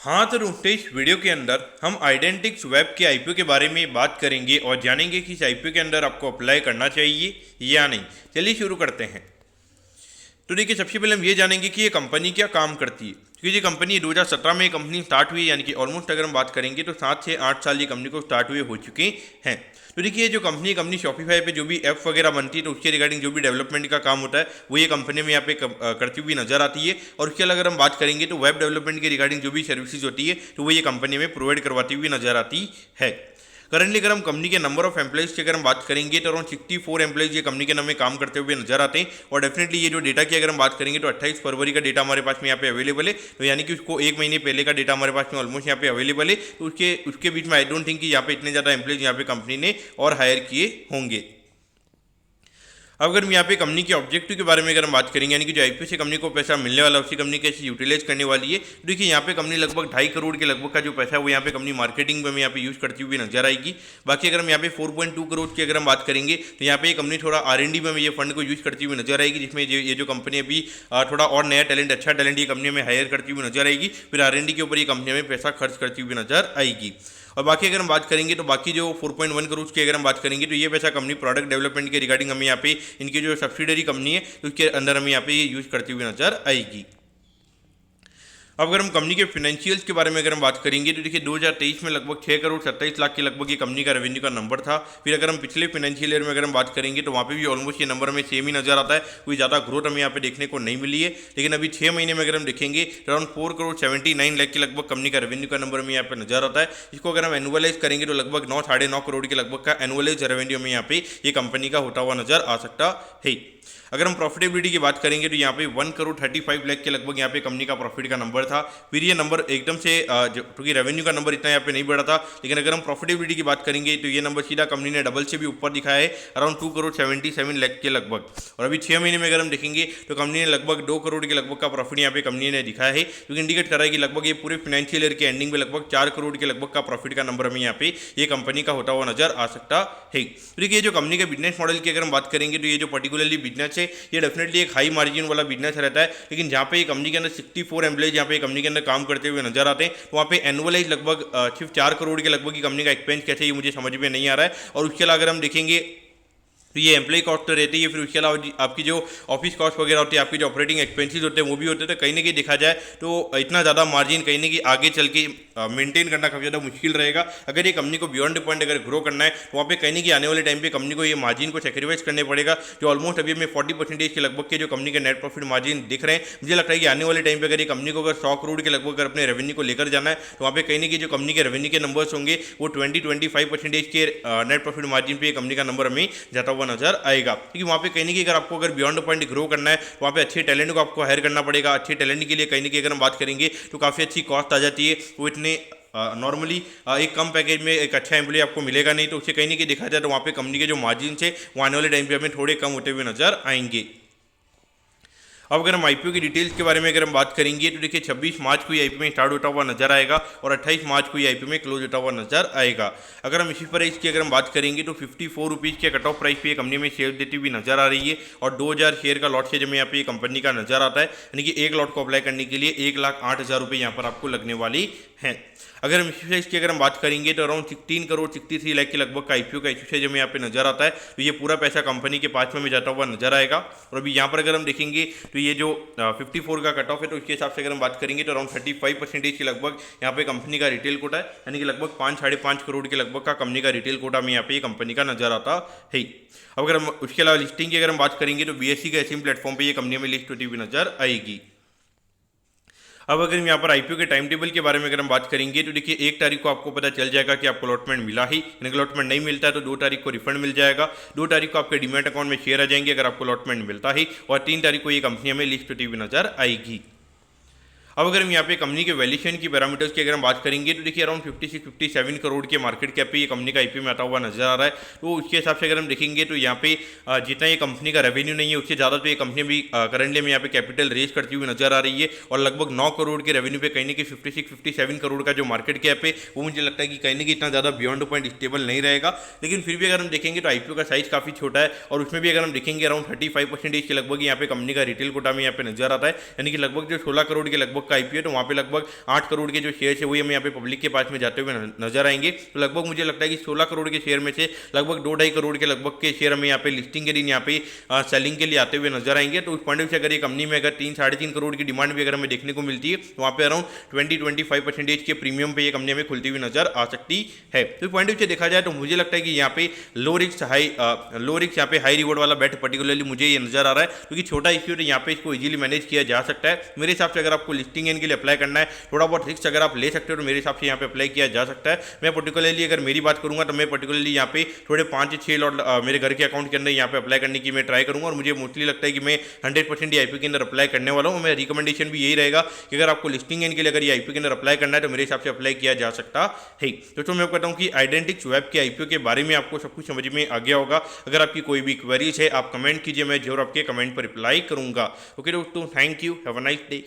हाँ तो रुकते इस वीडियो के अंदर हम आइडेंटिक्स वेब के आईपीओ के बारे में बात करेंगे और जानेंगे कि इस आईपीओ के अंदर आपको अप्लाई करना चाहिए या नहीं। चलिए शुरू करते हैं। तो देखिए, सबसे पहले हम ये जानेंगे कि ये कंपनी क्या काम करती है। क्योंकि ये कंपनी 2017 में ये कंपनी स्टार्ट हुई, यानी कि ऑलमोस्ट अगर हम बात करेंगे तो 7 से 8 साल ये कंपनी को स्टार्ट हुए हो चुके हैं। तो देखिए, जो कंपनी शॉपिफाई पे जो भी ऐप वगैरह बनती है तो उसके रिगार्डिंग जो भी डेवलपमेंट का काम होता है वो ये कंपनी में यहाँ पे करती हुई नजर आती है। और उसके अलावा अगर हम बात करेंगे तो वेब डेवलपमेंट के रिगार्डिंग जो भी सर्विसेज होती है तो वो ये कंपनी में प्रोवाइड करवाती हुई नजर आती है। करंटली अगर हम कंपनी के नंबर ऑफ एम्प्लॉइज की अगर हम बात करेंगे तो अराउंड 64 एम्प्लॉइज ये कंपनी के नाम में काम करते हुए नजर आते हैं। और डेफिनेटली ये जो डेटा की अगर हम बात करेंगे तो 28 फरवरी का डेटा हमारे पास में यहाँ पे अवेलेबल है। तो यानी कि उसको एक महीने पहले का डेटा हमारे पास में ऑलमोस्ट यहाँ पे अवेलेबल है। तो उसके बीच में आई डोंट थिंक कि यहाँ पे इतने ज़्यादा एम्प्लॉइज यहाँ पे कंपनी ने और हायर किए होंगे। अब अगर हम यहाँ पे कंपनी के ऑब्जेक्टिव के बारे में अगर हम बात करेंगे, यानी कि जो आईपीओ से कंपनी को पैसा मिलने वाला है उसी कंपनी कैसे यूटिलाइज करने वाली है। तो देखिए, यहाँ पे कंपनी लगभग 2.5 करोड़ के लगभग का जो पैसा है वो यहाँ पे कंपनी मार्केटिंग में यहाँ पे यूज करती हुई नजर आएगी। बाकी अगर हम यहाँ पे 4.2 करोड़ की अगर हम बात करेंगे तो यहाँ पे ये कंपनी थोड़ा R&D में ये फंड को यूज करती हुई नजर आएगी, जिसमें ये जो कंपनी अभी थोड़ा और नया टैलेंट, अच्छा टैलेंट ये कंपनी में हायर करती हुई नजर आएगी। फिर R&D के ऊपर ये कंपनी में पैसा खर्च करती हुई नजर आएगी। और बाकी अगर हम बात करेंगे तो बाकी जो 4.1 करोड़ की अगर हम बात करेंगे तो ये पैसा कंपनी प्रोडक्ट डेवलपमेंट के रिगार्डिंग हमें यहाँ पे इनकी जो सब्सिडरी कंपनी है तो उसके अंदर हमें यहाँ पे ये यूज करती हुई नजर आएगी। अब अगर हम कंपनी के फाइनेंशियल्स के बारे में अगर हम बात करेंगे तो देखिए, 2023 में लगभग 6 करोड़ 27 लाख के लगभग ये कंपनी का रेवेन्यू का नंबर था। फिर अगर हम पिछले फाइनेंशियल ईयर में अगर हम बात करेंगे तो वहाँ पे भी ऑलमोस्ट ये नंबर हमें सेम ही नजर आता है। कोई ज़्यादा ग्रोथ हमें यहाँ पे देखने को नहीं मिली है। लेकिन अभी 6 महीने में अगर हम देखेंगे तो अराउंड 4 करोड़ 79 लाख के लगभग कंपनी का रेवेन्यू का नंबर हमें यहाँ पे नजर आता है। इसको अगर हम एनुअलाइज करेंगे तो लगभग 9 साढ़े 9 करोड़ के लगभग का एनुअलाइज रेवेन्यू हमें यहाँ पे ये कंपनी का होता हुआ नजर आ सकता है। अगर हम प्रॉफिटेबिलिटी की बात करेंगे तो यहाँ पे 1 करोड़ 35 लाख के लगभग यहाँ पे कंपनी का प्रॉफिट का नंबर था। फिर ये नंबर एकदम से क्योंकि रेवेन्यू का नंबर इतना यहाँ पे नहीं बढ़ा था, लेकिन अगर हम प्रॉफिटेबिलिटी की बात करेंगे तो ये नंबर सीधा कंपनी ने डबल से भी ऊपर दिखाया है, अराउंड 2 करोड़ 77 लाख के लगभग। और अभी 6 महीने में अगर हम देखेंगे तो कंपनी ने लगभग 2 करोड़ के लगभग का प्रॉफिट यहाँ पे कंपनी ने दिखाया है, जो इंडिकेट कर रहा है कि लगभग ये पूरे फाइनेंशियल ईयर के एंडिंग में लगभग 4 करोड़ के लगभग का प्रॉफिट का नंबर हमें यहाँ पे ये कंपनी का होता हुआ नजर आ सकता है। तो देखिए, जो कंपनी के बिजनेस मॉडल की अगर हम बात करेंगे तो ये जो पर्टिकुलरली बिजनेस है ये डेफिनेटली एक हाई मार्जिन वाला बिजनेस रहता है। लेकिन जहाँ पे कंपनी के अंदर 64 एम्प्लॉइज यहाँ पे कंपनी के अंदर काम करते हुए नजर आते हैं, तो वहाँ पे एनुअलाइज लगभग सिर्फ 4 करोड़ के लगभग की कंपनी का एक्सपेंस कैसे, ये मुझे समझ में नहीं आ रहा है। और उसके अलावा अगर हम देखेंगे तो ये एम्प्लॉय कॉस्ट तो रहती है, फिर उसके अलावा आपकी जो ऑफिस कॉस्ट वगैरह होती है, आपकी जो ऑपरेटिंग एक्सपेंसेस होते हैं वो भी होते हैं। तो कहीं ना कहीं देखा जाए तो इतना ज़्यादा मार्जिन कहीं ना कहीं आगे चल के मेंटेन करना काफ़ी ज़्यादा मुश्किल रहेगा। अगर ये कंपनी को बियॉन्ड पॉइंट अगर ग्रो करना है तो वहाँ पे कहीं ना कहीं आने वाले टाइम पे कंपनी को ये मार्जिन को सेक्रीफाइस करने पड़ेगा, जो ऑलमोस्ट अभी हमें 40% के लगभग के जो कंपनी के नेट प्रॉफिट मार्जिन दिख रहे हैं। मुझे लगता है कि आने वाले टाइम पे अगर ये कंपनी को अगर 100 करोड़ के लगभग अगर अपने रेवेन्यू को लेकर जाना है तो वहाँ पे कहीं ना कहीं जो कंपनी के रेवेन्यू के नंबर्स होंगे वो 20-25% के नेट प्रॉफिट मार्जिन पे कंपनी का नंबर हमें जाता हुआ नजर आएगा। क्योंकि वहाँ पे कहीं ना कहीं अगर आपको अगर बियॉन्ड पॉइंट ग्रो करना है तो वहाँ पे अच्छे टैलेंट को आपको हायर करना पड़ेगा। अच्छे टैलेंट के लिए कहीं ना कहीं अगर हम बात करेंगे तो काफ़ी अच्छी कॉस्ट आ जाती है। वो इतने नॉर्मली एक कम पैकेज में एक अच्छा एम्प्लॉय आपको मिलेगा नहीं। तो उससे कहीं ना कहीं देखा जाए तो वहाँ पे कंपनी के जो मार्जिन है वो आने वाले टाइम पे हमें थोड़े कम होते हुए नजर आएंगे। अब अगर हम आईपीओ की डिटेल्स के बारे में अगर हम बात करेंगे तो देखिए, 26 मार्च को ये आईपीओ में स्टार्ट होता हुआ नजर आएगा और 28 मार्च को ये आईपीओ में क्लोज होता हुआ नजर आएगा। अगर हम इसी प्राइस की अगर हम बात करेंगे तो 54 रुपीज़ के कट ऑफ प्राइस पे कंपनी में शेयर देती हुई नजर आ रही है। और 2000 शेयर का लॉट शेयर में यहाँ पे ये कंपनी का नजर आता है, यानी कि एक लॉट को अप्लाई करने के लिए 1,08,000 रुपये यहाँ पर आपको लगने वाली हैं। अगर हम इसी प्राइस की अगर हम बात करेंगे तो अराउंड 16 करोड़ 63 लाख के लगभग का आईपीओ का इशू है जो हमें यहाँ पे नजर आता है। तो ये पूरा पैसा कंपनी के पास में जाता हुआ नजर आएगा। और अभी यहाँ पर अगर हम देखेंगे तो ये जो 54 का कट ऑफ है तो उसके हिसाब से अगर हम बात करेंगे तो अराउंड 35% के लगभग यहाँ पे कंपनी का रिटेल कोटा है, यानी कि लगभग 5-5.5 करोड़ के लगभग का कंपनी का रिटेल कोटा में यहाँ पे कंपनी का नजर आता है। अब अगर हम उसके अलावा लिस्टिंग की अगर हम बात करेंगे तो बीएसई के एसएम प्लेटफॉर्म पर ये कंपनी में लिस्ट होती हुई नजर आएगी। अब अगर हम यहाँ पर आईपीओ के टाइम टेबल के बारे में अगर हम बात करेंगे तो देखिए, 1 तारीख को आपको पता चल जाएगा कि आपको अलॉटमेंट मिला ही, यानी अलॉटमेंट नहीं मिलता है तो 2 तारीख को रिफंड मिल जाएगा। 2 तारीख को आपके डीमैट अकाउंट में शेयर आ जाएंगे अगर आपको अलॉटमेंट मिलता ही, और 3 तारीख को ये कंपनी हमें लिस्ट होती हुई नजर आएगी। अब अगर हम यहाँ पे कंपनी के वैल्यूएशन की पैरामीटर्स की अगर हम बात करेंगे तो देखिए, अराउंड 56-57 करोड़ के मार्केट कैप पे ये कंपनी का आईपीओ में आता हुआ नजर आ रहा है। तो उसके हिसाब से अगर हम देखेंगे तो यहाँ पे जितना ये कंपनी का रेवेन्यू नहीं है उससे ज़्यादा तो ये कंपनी भी करंटली में यहाँ पे कैपिटल रेज करती हुई नजर आ रही है। और लगभग 9 करोड़ के रेवेन्यू पे कहीं ना कहीं 56-57 करोड़ का जो मार्केट कैप है वो मुझे लगता है कि कहीं ना कहीं इतना ज़्यादा बियॉन्ड पॉइंट स्टेबल नहीं रहेगा। लेकिन फिर भी अगर हम देखेंगे तो आईपीओ का साइज काफ़ी छोटा है और उसमें भी अगर हम देखेंगे अराउंड 35% के लगभग यहाँ पे कंपनी का रिटेल कोटा में यहाँ पे नजर आता है, यानी कि लगभग जो 16 करोड़ के लगभग लगभग का IPO है, तो वहाँ पे लगभग 8 करोड़ के जो शेयर है वही हमें यहाँ पे पब्लिक के पास में जाते हुए नजर आएंगे। तो लगभग मुझे लगता है कि 16 करोड़ के शेयर में से लगभग 2-2.5 करोड़ के लगभग के शेयर हमें यहाँ पे लिस्टिंग के दिन यहाँ पे सेलिंग के लिए आते हुए नजर आएंगे। तो उस पॉइंट ऑफ से अगर ये कंपनी में अगर 3-3.5 करोड़ की डिमांड भी अगर हमें देखने को मिलती है तो वहाँ पे अराउंड 20-25% के प्रीमियम पे ये कंपनी हमें खुलती हुई नजर आ सकती है। तो पॉइंट ऑफ से देखा जाए तो मुझे लगता है कि यहाँ पे लो रिस्क यहाँ पे हाई रिवॉर्ड वाला बेट पर्टिकुलरली मुझे ये नजर आ रहा है, क्योंकि छोटा इश्यू है यहाँ पे इसको इजीली मैनेज किया जा सकता है। मेरे हिसाब से अगर आपको लिस्टिंग के लिए अप्लाई करना है, थोड़ा बहुत रिस्क अगर आप ले सकते हो तो मेरे हिसाब से यहाँ पे अप्लाई किया जा सकता है। मैं पर्टिकुलरली अगर मेरी बात करूंगा तो मैं पर्टिकुलरली यहाँ पे थोड़े 5-6 लॉट मेरे घर के अकाउंट के अंदर यहाँ पे अप्लाई करने की मैं ट्राई करूंगा, और मुझे मोस्टली लगता है कि मैं 100% IPO के अंदर अप्लाई करने वाला हूँ। मेरा रिकमेंडेशन भी यही रहेगा कि अगर आपको लिस्टिंग के लिए अगर ये IPO के अंदर अप्लाई करना है तो मेरे हिसाब से अप्लाई किया जा सकता है। तो मैं कहता हूँ कि आइडेंटिक्स वेब के IPO के बारे में आपको सब कुछ समझ में आ गया होगा। अगर आपकी कोई भी क्वेरीज है आप कमेंट कीजिए, मैं जरूर आपके कमेंट पर रिप्लाई करूंगा। ओके दोस्तों, thank you, have a nice day.